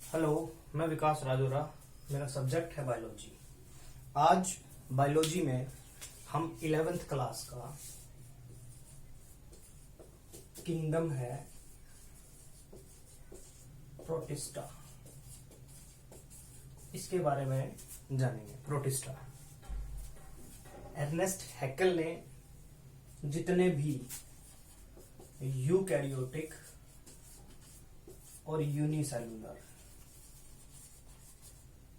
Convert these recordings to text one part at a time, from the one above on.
Hello, मैं विकास राजोरा। मेरा subject है बायोलॉजी। आज बायोलॉजी में हम 11th क्लास का किंगडम है प्रोटिस्टा, इसके बारे में जानेंगे। प्रोटिस्टा, एर्नेस्ट हैकेल ने जितने भी यूकैरियोटिक और यूनिसेलुलर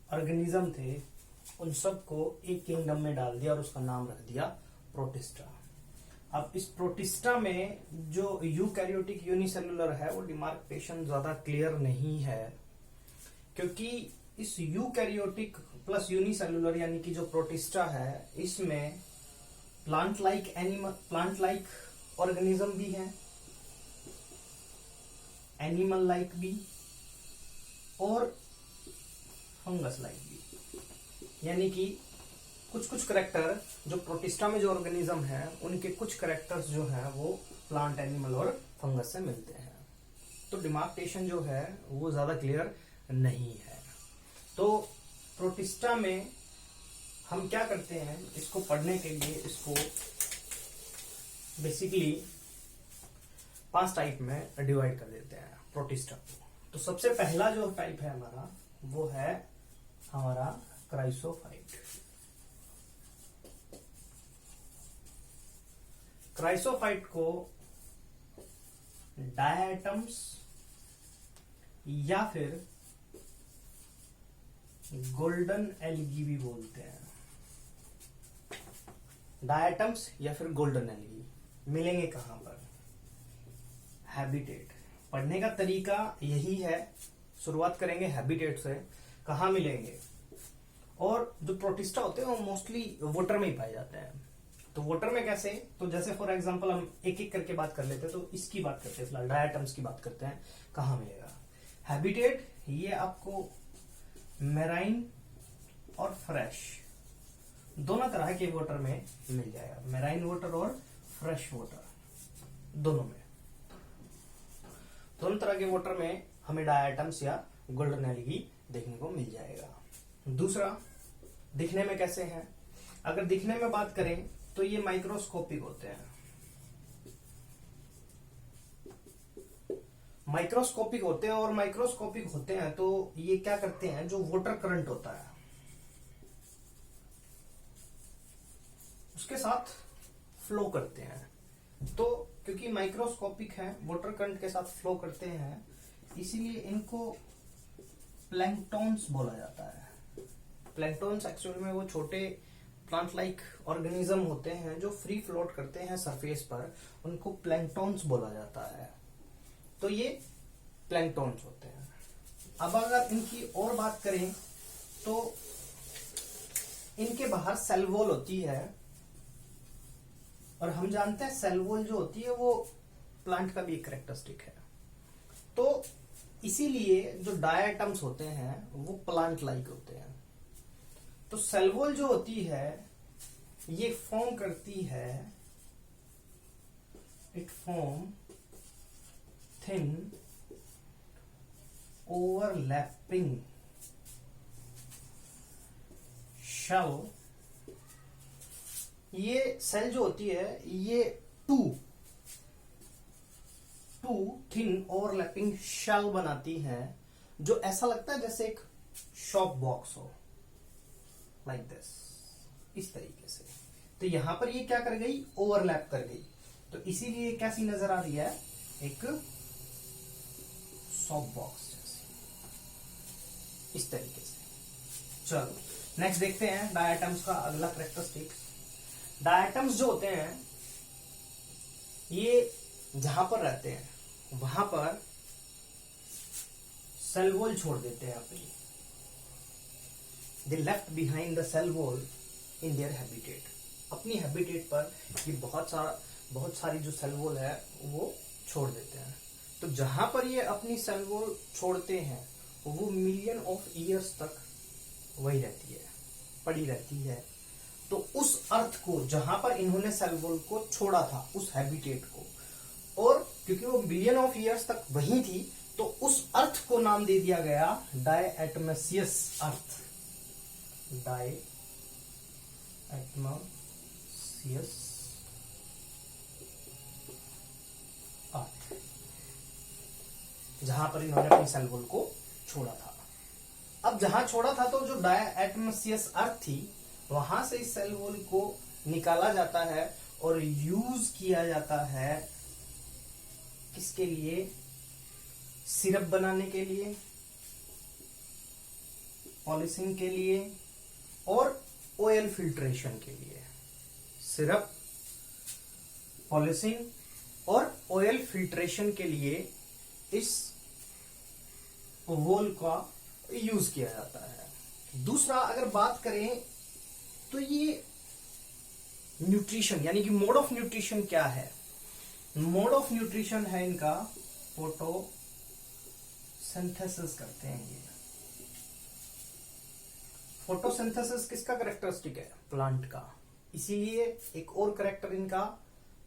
ऑर्गेनिज्म थे, उन सबको एक किंगडम में डाल दिया और उसका नाम रख दिया प्रोटिस्टा। अब इस प्रोटिस्टा में जो यूकैरियोटिक यूनिसेलुलर है वो डिमार्केशन ज्यादा क्लियर नहीं है, क्योंकि इस यूकैरियोटिक प्लस यूनिसेलुलर यानी कि जो प्रोटिस्टा है इसमें प्लांट लाइक ऑर्गेनिज्म भी है, एनिमल लाइक भी और फंगस लाइक भी। यानी कि कुछ कुछ करेक्टर जो प्रोटिस्टा में जो ऑर्गेनिज्म है उनके कुछ करेक्टर्स जो है वो प्लांट, एनिमल और फंगस से मिलते हैं। तो डिमार्केशन जो है वो ज्यादा क्लियर नहीं है। तो प्रोटिस्टा में हम क्या करते हैं, इसको पढ़ने के लिए इसको बेसिकली 5 टाइप में डिवाइड कर देते हैं प्रोटिस्टा को। तो सबसे पहला जो टाइप है हमारा वो है हमारा क्राइसोफाइट। क्राइसोफाइट को डायटम्स या फिर गोल्डन एल्गी भी बोलते हैं। डायटम्स या फिर गोल्डन एल्गी मिलेंगे कहां पर? हैबिटेट। पढ़ने का तरीका यही है, शुरुआत करेंगे हैबिटेट से। कहाँ मिलेंगे? और जो प्रोटिस्टा होते हैं वो मोस्टली वाटर में ही पाए जाते हैं। तो वाटर में कैसे? तो जैसे फॉर एग्जांपल हम एक एक करके बात कर लेते हैं। तो इसकी बात करते हैं, फिलहाल डायटम्स की बात करते हैं। कहाँ मिलेगा हैबिटेट? ये आपको मेराइन और फ्रेश दोनों तरह के वाटर में मिल जाएगा। मेराइन वाटर और फ्रेश वाटर दोनों तरह के वाटर में हमें डायटम्स या गोल्डन एल्गी देखने को मिल जाएगा। दूसरा, दिखने में कैसे हैं? अगर दिखने में बात करें तो ये माइक्रोस्कोपिक होते हैं। और माइक्रोस्कोपिक होते हैं तो ये क्या करते हैं, जो वाटर करंट होता है उसके साथ फ्लो करते हैं। तो क्योंकि माइक्रोस्कोपिक है, वाटर करंट के साथ फ्लो करते हैं, इसीलिए इनको प्लैंक्टॉन्स बोला जाता है। प्लैंक्टॉन्स एक्चुअल में वो छोटे प्लांट लाइक ऑर्गेनिज्म होते हैं जो फ्री फ्लोट करते हैं सरफेस पर, उनको प्लैंक्टॉन्स बोला जाता है। तो ये प्लैंक्टॉन्स होते हैं। अब अगर इनकी और बात करें तो इनके बाहर सेल वॉल होती है, और हम जानते हैं सेल वॉल जो होती है वो प्लांट का भी एक कैरेक्टरिस्टिक है। तो इसीलिए जो डायटम्स होते हैं वो प्लांट लाइक होते हैं। तो सेल वॉल जो होती है ये फॉर्म करती है, it form thin overlapping shell. ये सेल जो होती है ये टू थिन ओवरलैपिंग शेल बनाती है, जो ऐसा लगता है जैसे एक शॉप बॉक्स हो, लाइक दिस, इस तरीके से। तो यहां पर ये क्या कर गई, ओवरलैप कर गई। तो इसीलिए कैसी नजर आ रही है, एक शॉप बॉक्स जैसी, इस तरीके से। चलो नेक्स्ट देखते हैं डायटम्स का अगला कैरेक्टरिस्टिक। डायटम्स जो होते हैं ये जहां पर रहते हैं वहां पर सेल वॉल छोड़ देते हैं अपनी। They left behind the cell wall in their habitat. अपनी हैबिटेट पर ये बहुत सारी जो सेल वॉल है वो छोड़ देते हैं। तो जहां पर ये अपनी सेल वॉल छोड़ते हैं वो मिलियन ऑफ ईयर्स तक वही रहती है, पड़ी रहती है। तो उस अर्थ को जहां पर इन्होंने सेल वॉल को छोड़ा था, उस हैबिटेट को, और क्योंकि वो बिलियन ऑफ ईयर्स तक वही थी, तो उस अर्थ को नाम दे दिया गया डायएटमसियस अर्थ, डायएटमसियस अर्थ, जहां पर इन्होंने अपनी सेल वॉल को छोड़ा था। अब जहां छोड़ा था तो जो डायएटमसियस अर्थ थी वहां से इस सेल वॉल को निकाला जाता है और यूज किया जाता है किसके लिए? सिरप बनाने के लिए, पॉलिशिंग के लिए और ऑयल फिल्ट्रेशन के लिए। सिरप, पॉलिशिंग और ऑयल फिल्ट्रेशन के लिए इस वॉल का यूज किया जाता है। दूसरा अगर बात करें तो ये न्यूट्रिशन यानी कि मोड ऑफ न्यूट्रिशन क्या है? मोड ऑफ न्यूट्रिशन है इनका फोटोसिंथेसिस करते हैं ये। फोटोसिंथेसिस किसका कैरेक्टरिस्टिक है? प्लांट का। इसीलिए एक और कैरेक्टर इनका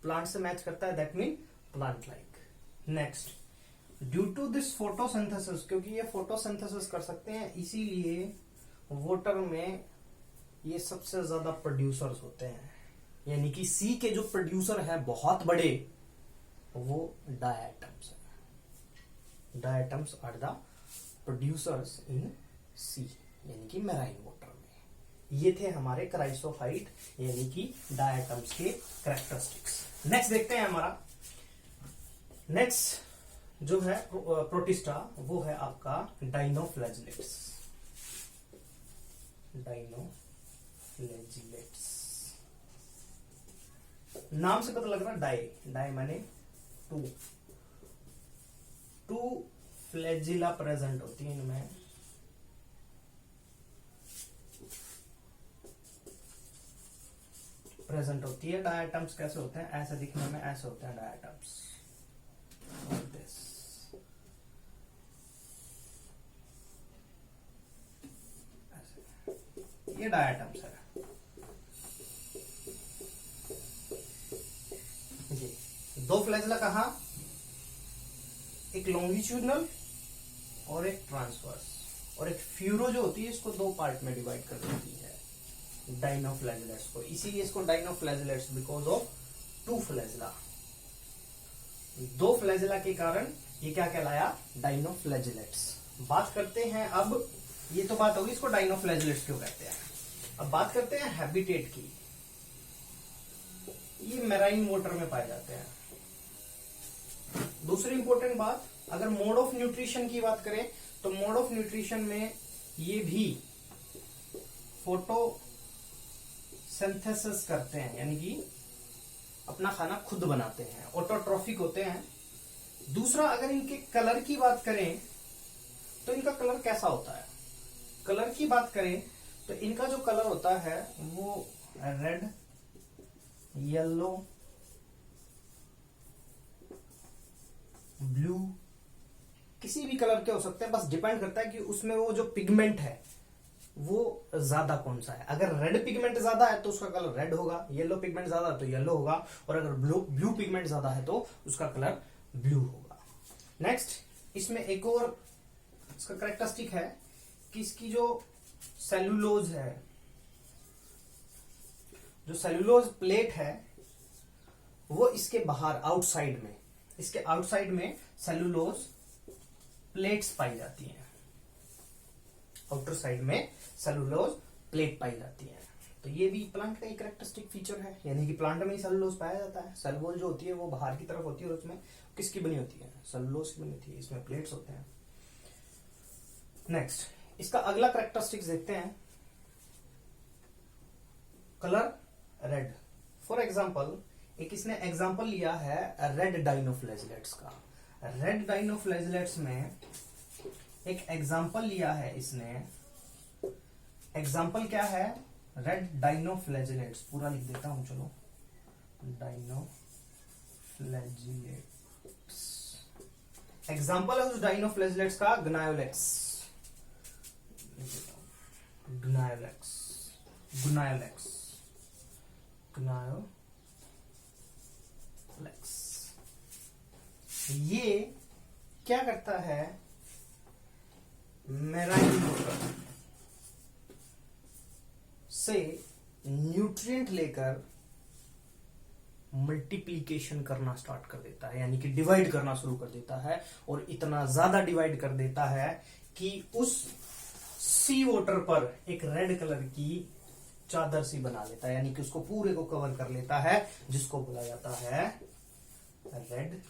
प्लांट से मैच करता है, that mean plant like. Next, due to this photosynthesis, क्योंकि ये फोटोसिंथेसिस कर सकते हैं इसीलिए वाटर में ये सबसे ज्यादा प्रोड्यूसर्स होते हैं। यानी कि सी के जो प्रोड्यूसर हैं बहुत बड़े, वो डायटम्स है। Diatoms are the producers in sea, यानी कि मैराइन वाटर में। ये थे हमारे क्राइसोफाइट यानी कि डायटम्स के कैरेक्टरिस्टिक्स। नेक्स्ट देखते हैं हमारा नेक्स्ट जो है प्रोटिस्टा, वो है आपका डाइनोफ्लैजिलेट्स। डाइनोफ्लैजिलेट्स नाम से पता लग रहा है डाई माने टू फ्लैजिला प्रेजेंट होती है इनमें। प्रेजेंट होती है। डायटम्स कैसे होते हैं? ऐसे दिखने में ऐसे होते हैं डायटम्स, ये डायटम्स है। जी, दो फ्लैजिला कहा, एक लॉन्गिट्यूडनल और एक ट्रांसवर्स, और एक फ्यूरो जो होती है इसको दो पार्ट में डिवाइड कर देती है डाइनोफ्लैजिलेट्स को। इसीलिए इसको dinoflagellates because of two flagella. दो फ्लैजिला के कारण ये क्या कहलाया? डाइनोफ्लैजिलेट्स। बात करते हैं अब, ये तो बात होगी इसको डाइनोफ्लैजिलेट्स क्यों कहते हैं। अब बात करते हैं हैबिटेट की। ये मैराइन वाटर में पाए जाते हैं। दूसरी इंपॉर्टेंट बात, अगर मोड ऑफ न्यूट्रिशन की बात करें तो मोड ऑफ न्यूट्रिशन में ये भी फोटोसिंथेसिस करते हैं, यानी कि अपना खाना खुद बनाते हैं, ऑटोट्रॉफिक होते हैं। दूसरा, अगर इनके कलर की बात करें तो इनका कलर कैसा होता है? कलर की बात करें तो इनका जो कलर होता है वो रेड, येलो, ब्लू, किसी भी कलर के हो सकते हैं। बस डिपेंड करता है कि उसमें वो जो पिगमेंट है वो ज्यादा कौन सा है। अगर रेड पिगमेंट ज्यादा है तो उसका कलर रेड होगा, येलो पिगमेंट ज्यादा है तो येलो होगा, और अगर ब्लू पिगमेंट ज्यादा है तो उसका कलर ब्लू होगा। नेक्स्ट, इसमें एक और इसका कैरेक्टरिस्टिक है कि इसकी जो सेलुलोज है, जो सेलुलोज प्लेट है वो इसके बाहर आउटसाइड में, इसके आउटसाइड में सेलुलोज प्लेट्स पाई जाती हैं। आउटर साइड में सेलुलोज प्लेट पाई जाती है। तो ये भी प्लांट का एक कैरेक्टरिस्टिक फीचर है, यानी कि प्लांट में ही सेलुलोज पाया जाता है। सेल वॉल जो होती है वो बाहर की तरफ होती है और उसमें किसकी बनी होती है? सेलुलोज की बनी होती है। इसमें प्लेट्स होते हैं। नेक्स्ट, इसका अगला कैरेक्टरिस्टिक्स देखते हैं। Colour red. फॉर एग्जाम्पल, एक इसने एग्जाम्पल लिया है रेड डाइनोफ्लैजिलेट्स का। रेड डाइनोफ्लैजिलेट्स में एक एग्जाम्पल लिया है इसने। एग्जाम्पल क्या है? Red dinoflagellates. पूरा लिख देता हूं, चलो। डाइनोफ्लैजिलेट्स एग्जाम्पल है उस डाइनोफ्लैजिलेट्स का ग्नायोलेक्स। ग्नायोलेक्स, ग्नायोलेक्स, ग्नायोलेक्स। ये क्या करता है, मेराइन वाटर से न्यूट्रिएंट लेकर मल्टीप्लीकेशन करना स्टार्ट कर देता है, यानी कि डिवाइड करना शुरू कर देता है, और इतना ज्यादा डिवाइड कर देता है कि उस सी वाटर पर एक रेड कलर की चादर सी बना लेता है, यानी कि उसको पूरे को कवर कर लेता है, जिसको बोला जाता है रेड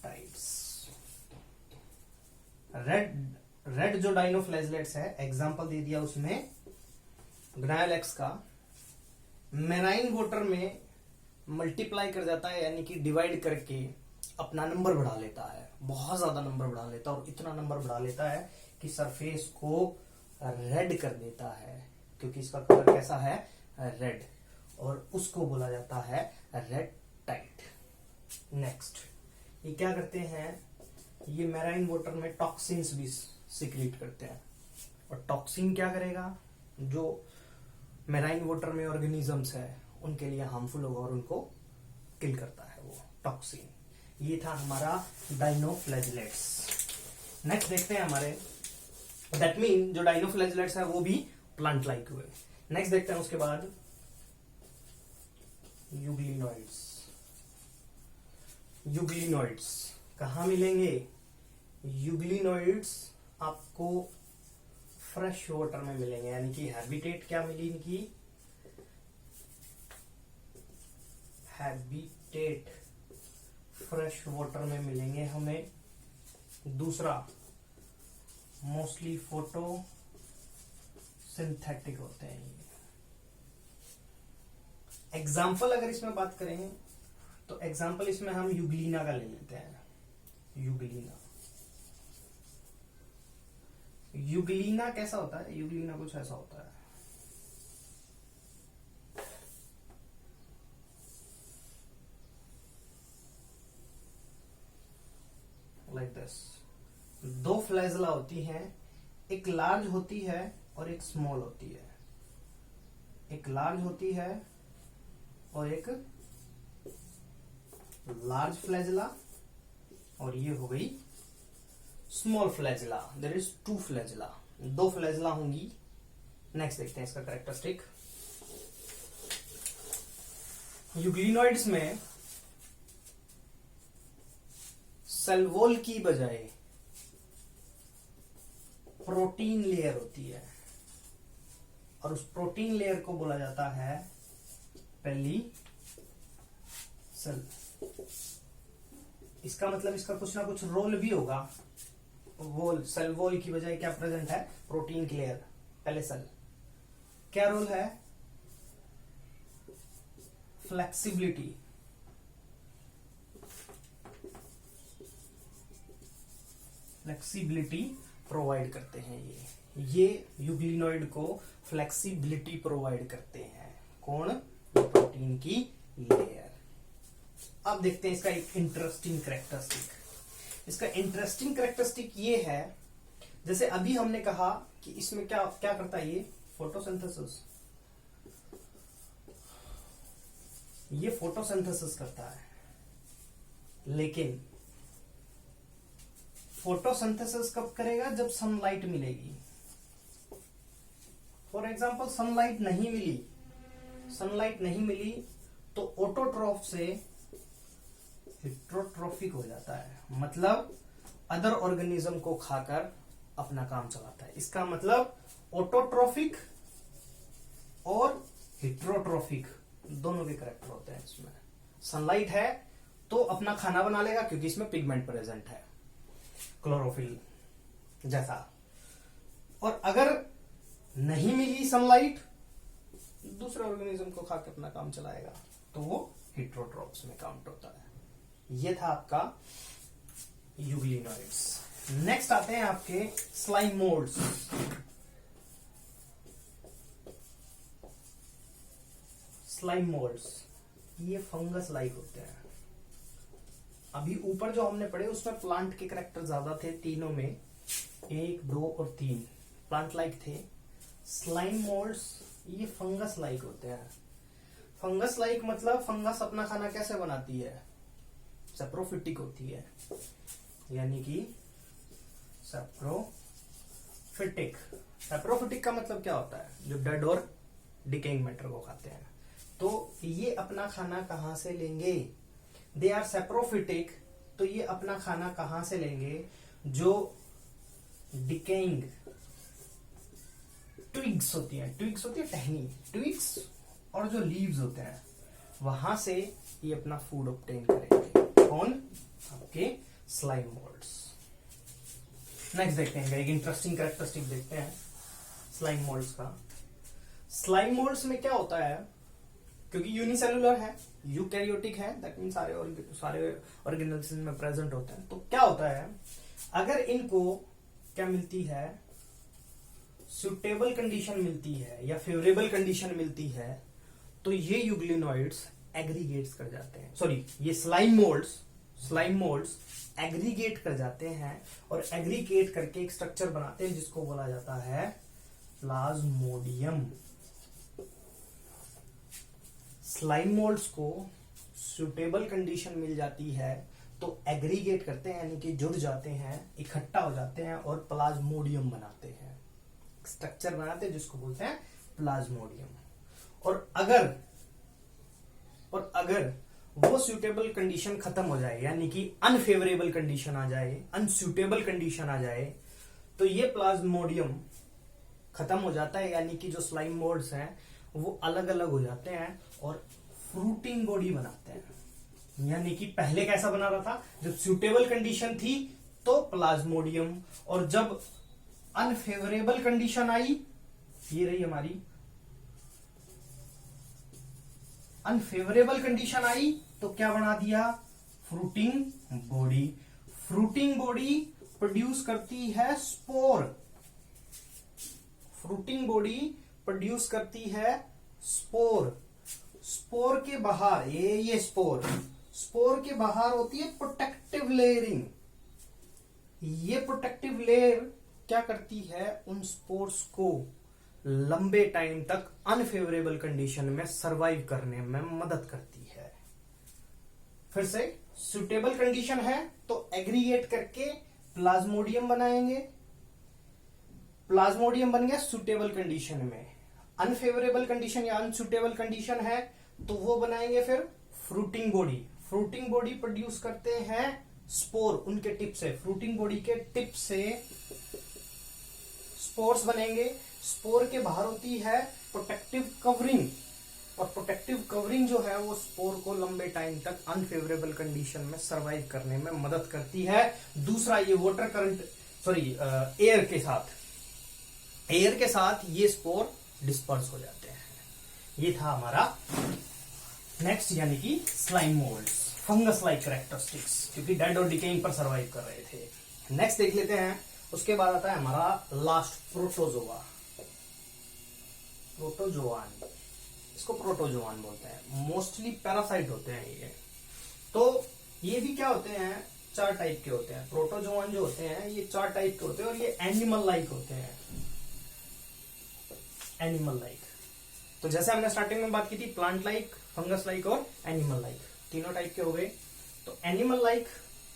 टाइड्स। रेड जो डाइनोफ्लैजलेट्स है, एग्जांपल दे दिया उसमें ग्नायोलेक्स का, मेराइन वाटर में मल्टीप्लाई कर जाता है, यानी कि डिवाइड करके अपना नंबर बढ़ा लेता है, बहुत ज्यादा नंबर बढ़ा लेता है, और इतना नंबर बढ़ा लेता है कि सरफेस को रेड कर देता है, क्योंकि इसका कलर कैसा है, रेड, और उसको बोला जाता है रेड टाइड। नेक्स्ट, ये क्या करते हैं, ये मैराइन वाटर में टॉक्सिन्स भी सिक्रीट करते हैं, और टॉक्सिन क्या करेगा, जो मैराइन वाटर में ऑर्गेनिजम्स है उनके लिए हार्मफुल होगा और उनको किल करता है वो टॉक्सिन। ये था हमारा डाइनोफ्लैजलेट्स। नेक्स्ट देखते हैं हमारे, दैट मीन जो डाइनोफ्लैजलेट्स है वो भी प्लांट लाइक हुए। नेक्स्ट देखते हैं उसके बाद यूग्लिनोइड्स। यूग्लिनोइड्स कहाँ मिलेंगे, यूग्लिनोइड्स आपको फ्रेश वाटर में मिलेंगे, यानी कि हैबिटेट क्या मिली इनकी, हैबिटेट फ्रेश वाटर में मिलेंगे हमें। दूसरा, मोस्टली फोटो सिंथेटिक होते हैं ये। एग्जाम्पल अगर इसमें बात करें तो एग्जाम्पल इसमें हम यूग्लिना का ले लेते हैं। यूग्लिना कैसा होता है, यूग्लिना कुछ ऐसा होता है, लाइक दिस। दो फ्लैजला होती हैं, एक लार्ज होती है और एक स्मॉल होती है, एक लार्ज होती है और एक लार्ज फ्लैजला, और ये हो गई small flagella. There is two flagella, दो फ्लैजला होंगी। नेक्स्ट देखते हैं इसका कैरेक्टरिस्टिक। यूग्लिनोइड्स में सेल वॉल की बजाय प्रोटीन लेयर होती है, और उस प्रोटीन लेयर को बोला जाता है पेली सेल। इसका मतलब इसका कुछ ना कुछ रोल भी होगा। वॉल, सेल वॉल की बजाय क्या प्रेजेंट है, प्रोटीन की लेयर, पेली सेल। क्या रोल है, फ्लेक्सिबिलिटी, फ्लेक्सिबिलिटी प्रोवाइड करते हैं ये यूग्लिनोइड को फ्लेक्सिबिलिटी प्रोवाइड करते हैं। कौन, प्रोटीन की लेयर। अब देखते हैं इसका एक इंटरेस्टिंग कैरेक्टरिस्टिक। इसका इंटरेस्टिंग कैरेक्टरिस्टिक ये है, जैसे अभी हमने कहा कि इसमें क्या क्या करता है, ये फोटोसिंथेसिस, ये फोटोसिंथेसिस करता है, लेकिन फोटोसिंथेसिस कब करेगा, जब सनलाइट मिलेगी। फॉर एग्जांपल सनलाइट नहीं मिली तो ऑटोट्रॉफ से हिट्रोट्रॉफिक हो जाता है, मतलब अदर ऑर्गेनिज्म को खाकर अपना काम चलाता है। इसका मतलब ऑटोट्रॉफिक और हिट्रोट्रॉफिक दोनों के कैरेक्टर होते हैं इसमें। सनलाइट है तो अपना खाना बना लेगा, क्योंकि इसमें पिगमेंट प्रेजेंट है, क्लोरोफिल जैसा। और अगर नहीं मिली सनलाइट, दूसरे ऑर्गेनिज्म को खा के अपना काम चलाएगा, तो वो हिट्रोट्रॉप्स में काउंट होता है। ये था आपका यूग्लिनोइड्स। नेक्स्ट आते हैं आपके स्लाइम मोल्ड्स। स्लाइम मोल्ड्स ये फंगस लाइक होते हैं। अभी ऊपर जो हमने पढ़े उसमें प्लांट के कैरेक्टर ज्यादा थे, तीनों में 1, 2 और 3 प्लांट लाइक थे। स्लाइम मोल्ड्स ये फंगस लाइक होते हैं। फंगस लाइक मतलब फंगस अपना खाना कैसे बनाती है, सेप्रोफिटिक होती है। यानी कि सैप्रोफिटिक। सैप्रोफिटिक का मतलब क्या होता है? जो डेड और डिकेइंग मैटर को खाते हैं। तो ये अपना खाना कहां से लेंगे? They are saprophytic. तो ये अपना खाना कहां से लेंगे? जो डिकेइंग ट्विग्स होती है टहनी, ट्विग्स और जो लीव्स होते हैं वहां से ये अपना फूड ऑब्टेन करेंगे। कौन? आपके स्लाइम मोल्ड्स। नेक्स्ट देखते हैं, एक इंटरेस्टिंग कैरेक्टरिस्टिक देखते हैं स्लाइम मोल्ड्स का। स्लाइम मोल्ड्स में क्या होता है, क्योंकि यूनिसेलुलर है, यूकैरियोटिक है, दैट मीन सारे ऑर्गेनिज्म में प्रेजेंट होते हैं। तो क्या होता है, अगर इनको क्या मिलती है, सुटेबल कंडीशन मिलती है या फेवरेबल कंडीशन मिलती है, तो ये यूग्लिनोइड्स एग्रीगेट्स कर जाते हैं, सॉरी ये स्लाइम मोल्ड्स एग्रीगेट कर जाते हैं और एग्रीगेट करके एक स्ट्रक्चर बनाते हैं जिसको बोला जाता है प्लाज्मोडियम। स्लाइम मोल्ड्स को सुटेबल कंडीशन मिल जाती है तो एग्रीगेट करते हैं, यानी कि जुड़ जाते हैं, इकट्ठा हो जाते हैं और प्लाज्मोडियम बनाते हैं, स्ट्रक्चर बनाते हैं जिसको बोलते हैं प्लाज्मोडियम। और अगर वो सुटेबल कंडीशन खत्म हो जाए, यानी कि अनफेवरेबल कंडीशन आ जाए, अनसुटेबल कंडीशन आ जाए, तो ये प्लाज्मोडियम खत्म हो जाता है, यानी कि जो स्लाइम मोल्ड्स हैं वो अलग अलग हो जाते हैं और फ्रूटिंग बॉडी बनाते हैं। यानी कि पहले कैसा बना रहा था, जब सुटेबल कंडीशन थी तो प्लाज्मोडियम, और जब अनफेवरेबल कंडीशन आई, ये रही हमारी अनफेवरेबल कंडीशन आई, तो क्या बना दिया, fruiting body. Fruiting body produce करती है स्पोर, फ्रूटिंग बॉडी प्रोड्यूस करती है स्पोर। स्पोर के बाहर ये स्पोर के बाहर होती है प्रोटेक्टिव लेयरिंग। ये प्रोटेक्टिव लेयर क्या करती है, उन स्पोर्स को लंबे टाइम तक अनफेवरेबल कंडीशन में सरवाइव करने में मदद करती है। फिर से सुटेबल कंडीशन है तो एग्रीगेट करके प्लाज्मोडियम बनाएंगे, प्लाज्मोडियम बन गया सुटेबल कंडीशन में। अनफेवरेबल कंडीशन या अनसुटेबल कंडीशन है तो वो बनाएंगे फिर fruiting body. Fruiting body produce करते हैं स्पोर, उनके टिप से, फ्रूटिंग बॉडी के टिप से स्पोर्स बनेंगे। स्पोर के बाहर होती है प्रोटेक्टिव कवरिंग, और प्रोटेक्टिव कवरिंग जो है वो स्पोर को लंबे टाइम तक अनफेवरेबल कंडीशन में सरवाइव करने में मदद करती है। दूसरा, ये वाटर करंट एयर के साथ ये स्पोर डिस्पर्स हो जाते हैं। ये था हमारा नेक्स्ट, यानी कि slime moulds, fungus like characteristics, क्योंकि डेड और डिकेइंग पर सरवाइव कर रहे थे। नेक्स्ट देख लेते हैं, उसके बाद आता है हमारा लास्ट, प्रोटोजोआ। प्रोटोजोआन, इसको प्रोटोजोआन बोलते हैं, मोस्टली पैरासाइट होते हैं ये। तो ये भी क्या होते हैं, 4 टाइप के होते हैं। प्रोटोजोआन जो होते हैं ये 4 टाइप के होते हैं और ये एनिमल लाइक होते हैं, एनिमल लाइक। तो जैसे हमने स्टार्टिंग में बात की थी, प्लांट लाइक, फंगस लाइक और एनिमल लाइक, तीनों टाइप के हो गए। तो एनिमल लाइक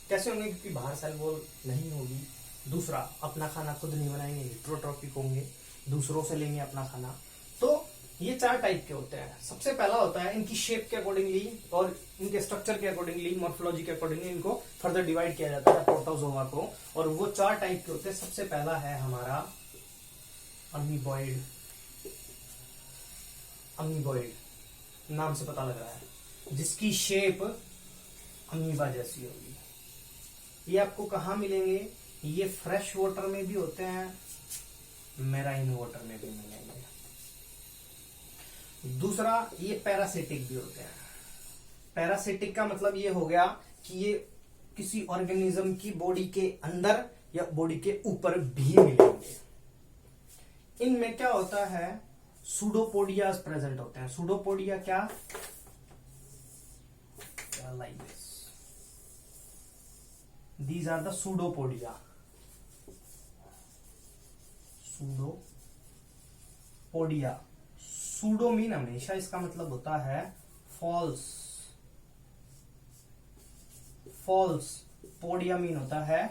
कैसे होंगे, क्योंकि बाहर सेल वॉल नहीं होगी। दूसरा, अपना खाना खुद नहीं बनाएंगे, हेटेरोट्रॉपिक होंगे, दूसरों से लेंगे अपना खाना। तो ये 4 टाइप के होते हैं। सबसे पहला होता है, इनकी शेप के अकॉर्डिंगली और इनके स्ट्रक्चर के अकॉर्डिंगली, मॉर्फोलॉजी के अकॉर्डिंगली इनको फर्दर डिवाइड किया जाता है प्रोटोजोआ को, और वो 4 टाइप के होते हैं। सबसे पहला है हमारा अमीबॉइड। अमीबॉइड नाम से पता लग रहा है, जिसकी शेप अमीबा जैसी होगी। ये आपको कहां मिलेंगे, ये फ्रेश वाटर में भी होते हैं, मैराइन वाटर में भी मिलेंगे। दूसरा, ये पैरासिटिक भी होते हैं। पैरासिटिक का मतलब ये हो गया कि ये किसी ऑर्गेनिज्म की बॉडी के अंदर या बॉडी के ऊपर भी मिलेंगे। इनमें क्या होता है, सूडोपोडियाज प्रेजेंट होते हैं। सूडोपोडिया क्या, like this, these are the pseudopodia. Pseudopodia, pseudo mean हमेशा इसका मतलब होता है फॉल्स, फॉल्स। पोडिया मीन होता है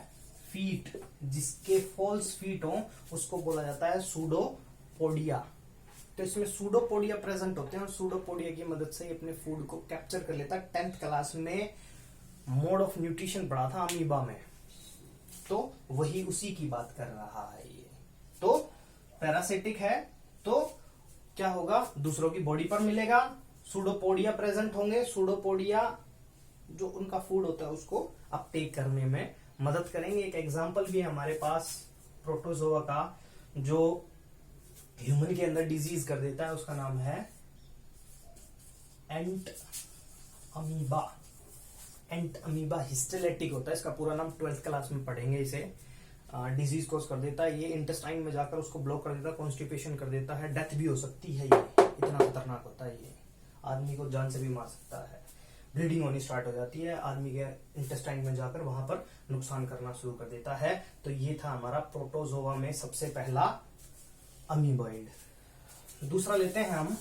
फीट, जिसके फॉल्स फीट हो उसको बोला जाता है सूडोपोडिया। तो इसमें सूडोपोडिया प्रेजेंट होते हैं और सूडोपोडिया की मदद से ये अपने फूड को कैप्चर कर लेता है। 10th क्लास में मोड ऑफ न्यूट्रिशन पढ़ा था अमीबा में, तो वही उसी की बात कर रहा है ये। तो पैरासिटिक है तो क्या होगा, दूसरों की बॉडी पर मिलेगा, सूडोपोडिया प्रेजेंट होंगे, सूडोपोडिया जो उनका फूड होता है उसको अपटेक करने में मदद करेंगे। एक एग्जांपल भी है हमारे पास प्रोटोजोआ का जो ह्यूमन के अंदर डिजीज कर देता है, उसका नाम है एंट अमीबा। एंट अमीबा हिस्टेलेटिक होता है, इसका पूरा नाम 12th क्लास में पढ़ेंगे इसे। डिजीज कोज कर देता है ये, इंटेस्टाइन में जाकर उसको ब्लॉक कर देता है, कॉन्स्टिपेशन कर देता है, डेथ भी हो सकती है, ये इतना खतरनाक होता है, ये आदमी को जान से भी मार सकता है। ब्लीडिंग होनी स्टार्ट हो जाती है, आदमी के इंटेस्टाइन में जाकर वहां पर नुकसान करना शुरू कर देता है। तो ये था हमारा प्रोटोजोआ में सबसे पहला अमीबॉइड। दूसरा लेते हैं हम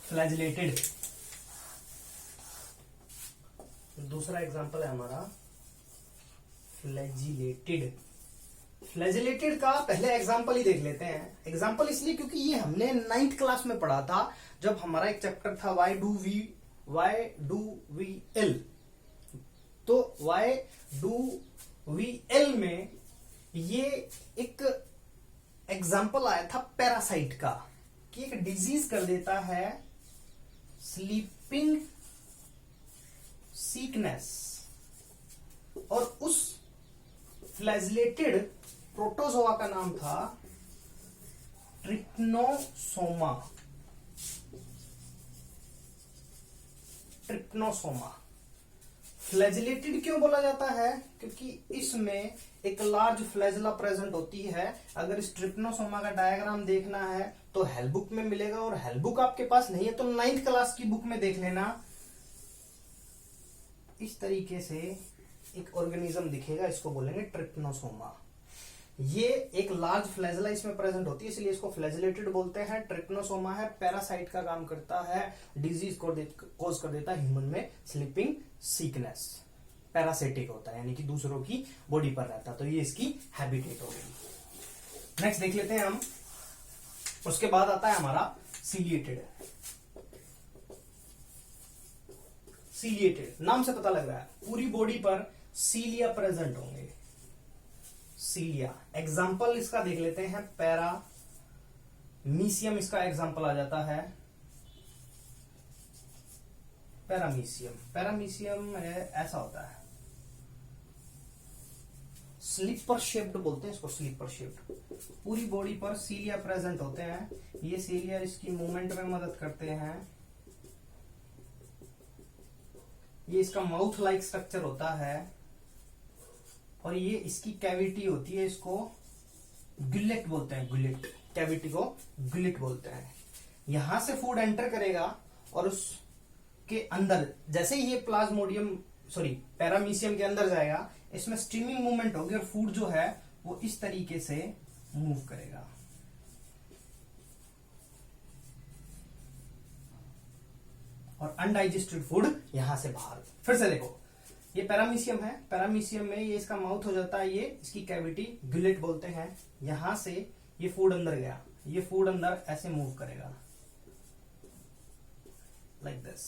फ्लैजिलेटेड। दूसरा एग्जांपल है हमारा फ्लैजिलेटेड। फ्लैजिलेटेड का पहले एग्जांपल ही देख लेते हैं। एग्जांपल इसलिए क्योंकि ये हमने 9th क्लास में पढ़ा था, जब हमारा एक चैप्टर था वाई डू वी एल। तो वाई डू वी एल में ये एक एग्जांपल आया था पैरासाइट का, कि एक डिजीज कर देता है स्लीपिंग सिकनेस, और उस फ्लैजिलेटेड प्रोटोजोआ का नाम था ट्रिप्नोसोमा। ट्रिप्नोसोमा फ्लैजिलेटेड क्यों बोला जाता है, क्योंकि इसमें एक लार्ज फ्लैजिला प्रेजेंट होती है। अगर इस ट्रिप्नोसोमा का डायग्राम देखना है तो हेल्थ बुक में मिलेगा, और हेल्थ बुक आपके पास नहीं है तो 9th क्लास की बुक में देख लेना। इस तरीके से एक ऑर्गेनिज्म दिखेगा, इसको बोलेंगे ट्रिप्नोसोमा। ये एक लार्ज फ्लैजिला इसमें प्रेजेंट होती है, इसलिए इसको फ्लैजिलेटेड बोलते हैं। ट्रिप्नोसोमा है, पैरासाइट का काम करता है, डिजीज कोज कर देता है ह्यूमन में स्लीपिंग सिकनेस। पैरासिटिक होता है, यानी कि दूसरों की बॉडी पर रहता है, तो ये इसकी हैबिटेट हो गई। नेक्स्ट देख लेते हैं हम। उसके बाद आता है हमारा सीलिएटेड। सीलिएटेड नाम से पता लग रहा है पूरी बॉडी पर सीलिया प्रेजेंट होंगे। सीलिया एग्जाम्पल इसका देख लेते हैं, पैरामीशियम इसका एग्जाम्पल आ जाता है। पैरामीशियम है, ऐसा होता है, स्लीपर शेप्ड बोलते हैं इसको, स्लीपर शेप्ड। पूरी बॉडी पर सीलिया प्रेजेंट होते हैं। ये सीलिया इसकी मूवमेंट में मदद करते हैं। ये इसका माउथ लाइक स्ट्रक्चर होता है, और ये इसकी कैविटी होती है, इसको गुलेट बोलते हैं। गुलेट, कैविटी को गुलेट बोलते हैं। यहां से फूड एंटर करेगा और उसके अंदर जैसे ही ये पैरामीशियम के अंदर जाएगा, इसमें स्ट्रीमिंग मूवमेंट होगी और फूड जो है वो इस तरीके से मूव करेगा। और अनडाइजेस्टेड फूड यहां से बाहर। फिर से देखो, ये पैरामीशियम है, पैरामीशियम में ये इसका माउथ हो जाता है, ये इसकी कैविटी गुलेट बोलते हैं। यहां से ये फूड अंदर गया, ये फूड अंदर ऐसे मूव करेगा लाइक दिस,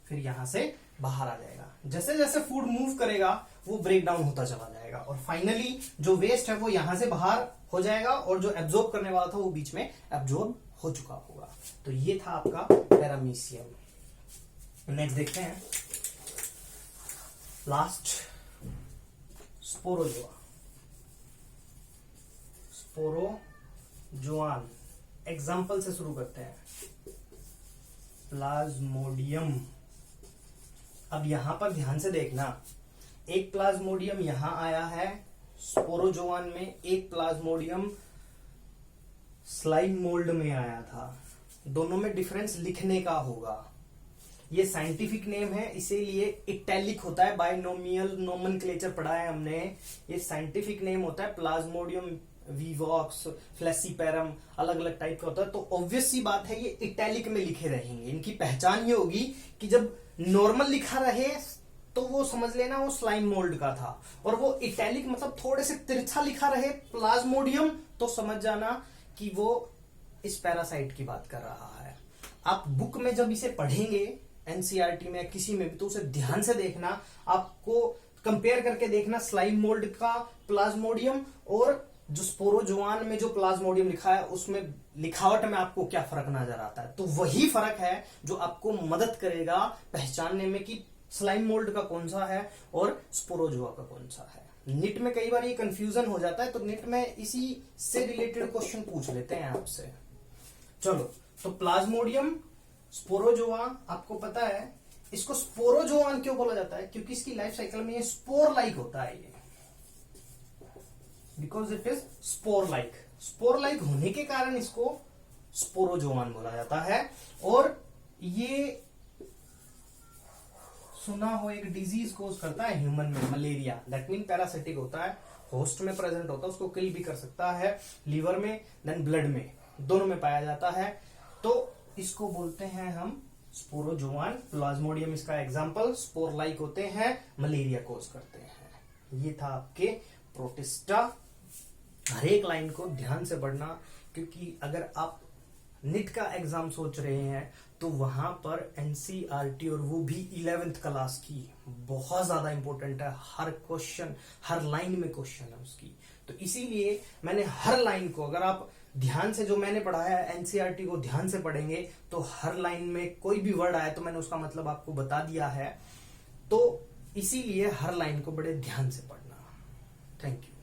फिर यहां से बाहर आ जाएगा। जैसे जैसे फूड मूव करेगा वो ब्रेक डाउन होता चला जाएगा, और फाइनली जो वेस्ट है वो यहां से बाहर हो जाएगा, और जो एब्जॉर्ब करने वाला था वो बीच में एब्जॉर्ब हो चुका होगा। तो ये था आपका पैरामीशियम। नेक्स्ट देखते हैं लास्ट, स्पोरोजोआ। स्पोरोजोआन एग्जाम्पल से शुरू करते हैं। प्लाज्मोडियम। अब यहां पर ध्यान से देखना, एक प्लाज्मोडियम यहां आया है स्पोरोजोआन में, एक प्लाज्मोडियम स्लाइम मोल्ड में आया था। दोनों में डिफरेंस लिखने का होगा। ये साइंटिफिक नेम है, इसीलिए इटैलिक होता है। बाइनोमियल नोमेनक्लेचर पढ़ा है हमने। ये साइंटिफिक नेम होता है। प्लाज्मोडियम विवॉक्स, फ्लेसिपेरम, अलग अलग टाइप का होता है। तो ऑब्वियस सी बात है ये इटैलिक में लिखे रहेंगे। इनकी पहचान ये होगी कि जब नॉर्मल लिखा रहे तो वो समझ लेना वो स्लाइम मोल्ड का था, और वो इटैलिक मतलब थोड़े से तिरछा लिखा रहे प्लाज्मोडियम, तो समझ जाना कि वो इस पैरासाइट की बात कर रहा है। आप बुक में जब इसे पढ़ेंगे एनसीईआरटी में किसी में भी, तो उसे ध्यान से देखना, आपको कंपेयर करके देखना स्लाइम मोल्ड का प्लाज्मोडियम और जो स्पोरोजोआन में जो प्लाज्मोडियम लिखा है उसमें लिखावट में आपको क्या फर्क नजर आता है। तो वही फर्क है जो आपको मदद करेगा पहचानने में कि स्लाइम मोल्ड का कौन सा है और स्पोरोजोआ का कौन सा है। निट में कई बार ये कंफ्यूजन हो जाता है, तो निट में इसी से रिलेटेड क्वेश्चन पूछ लेते हैं आपसे। चलो, तो प्लाज्मोडियम, स्पोरोजोआ आपको पता है। इसको स्पोरोजोआन क्यों बोला जाता है? क्योंकि इसकी लाइफ साइकिल में ये स्पोर लाइक होता है, ये because it is spore like. Spore like होने के कारण इसको स्पोरोजोआन बोला जाता है। और ये सुना हो एक डिजीज कोज करता है ह्यूमन में, मलेरिया। दैट मीन पैरासिटिक होता है, होस्ट में प्रेजेंट होता है, उसको किल भी कर सकता है, लीवर में देन ब्लड में, दोनों में पाया जाता है। तो इसको बोलते हैं हम स्पोरोजोआन। प्लाज्मोडियम इसका एग्जाम्पल, स्पोर लाइक होते हैं, मलेरिया कोज करते हैं। ये था आपके प्रोटिस्टा। हर एक लाइन को ध्यान से पढ़ना, क्योंकि अगर आप निट का एग्जाम सोच रहे हैं तो वहां पर एनसीईआरटी और वो भी 11th क्लास की बहुत ज्यादा इंपॉर्टेंट है। हर क्वेश्चन, हर लाइन में क्वेश्चन है उसकी। तो इसीलिए मैंने हर लाइन को, अगर आप ध्यान से जो मैंने पढ़ाया है एनसीईआरटी को ध्यान से पढ़ेंगे तो हर लाइन में कोई भी वर्ड आए तो मैंने उसका मतलब आपको बता दिया है। तो इसीलिए हर लाइन को बड़े ध्यान से पढ़ना। Thank you.